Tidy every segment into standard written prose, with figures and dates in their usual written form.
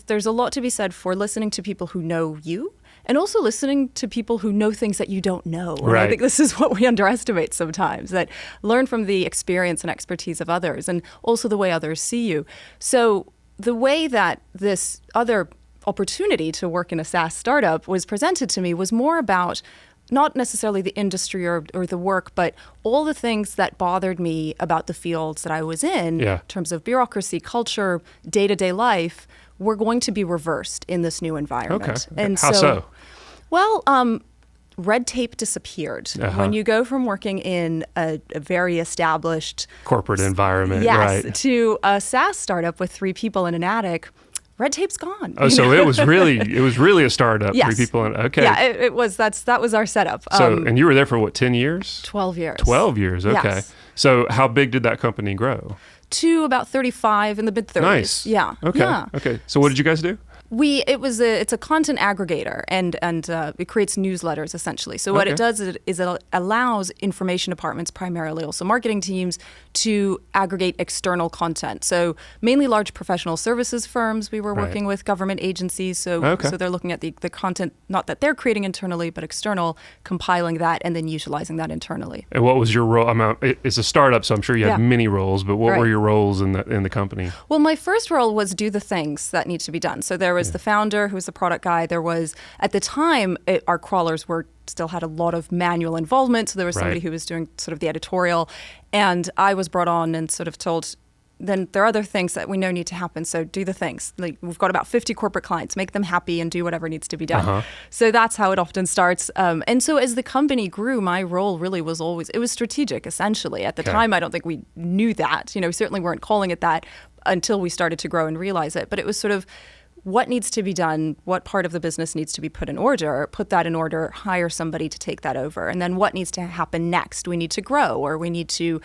There's a lot to be said for listening to people who know you and also listening to people who know things that you don't know. And I think this is what we underestimate sometimes, that learn from the experience and expertise of others and also the way others see you. So the way that this other opportunity to work in a SaaS startup was presented to me was more about not necessarily the industry or the work, but all the things that bothered me about the fields that I was in terms of bureaucracy, culture, day-to-day life, were going to be reversed in this new environment. Okay. And How so? Well, red tape disappeared. When you go from working in a very established corporate environment, to a SaaS startup with 3 people in an attic, red tape's gone. Oh, so it was really a startup. Yes. 3 people in. Okay. Yeah, it was. That was our setup. So, and you were there for what, 10 years? 12 years. 12 years. Okay. Yes. So, how big did that company grow? To about 35 in the mid 30s. Nice. Yeah. Okay. Yeah. Okay. So, what did you guys do? It's a content aggregator and it creates newsletters essentially. So what it does is it allows information departments, primarily also marketing teams, to aggregate external content. So mainly large professional services firms we were working with, government agencies. So they're looking at the content, not that they're creating internally, but external, compiling that and then utilizing that internally. And what was your role? It's a startup, so I'm sure you had many roles, but what were your roles in the company? Well, my first role was do the things that need to be done. So there was the founder who was the product guy. There was, at the time, our crawlers still had a lot of manual involvement. So there was somebody who was doing sort of the editorial. And I was brought on and sort of told, then there are other things that we know need to happen. So do the things. Like we've got about 50 corporate clients, make them happy and do whatever needs to be done. So that's how it often starts. And so as the company grew, my role really was it was strategic, essentially. At the time, I don't think we knew that. We certainly weren't calling it that until we started to grow and realize it. But it was sort of, what needs to be done, what part of the business needs to be put that in order, hire somebody to take that over. And then what needs to happen next? We need to grow, or we need to,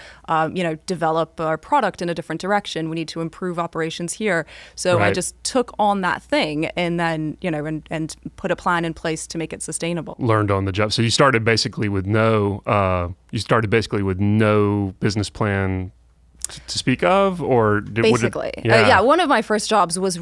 develop our product in a different direction. We need to improve operations here. So I just took on that thing and then, and put a plan in place to make it sustainable. Learned on the job. So you started basically with no business plan to speak of, or basically, one of my first jobs was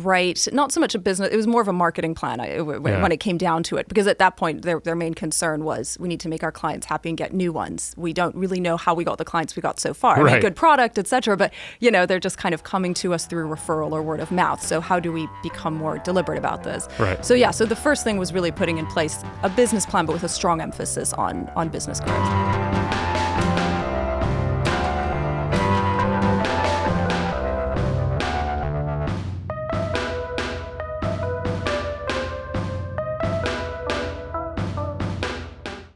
not so much a business, it was more of a marketing plan when it came down to it, because at that point their main concern was we need to make our clients happy and get new ones. We don't really know how we got the clients we got so far. I mean, good product, etc. But they're just kind of coming to us through referral or word of mouth. So how do we become more deliberate about this? So the first thing was really putting in place a business plan, but with a strong emphasis on business growth.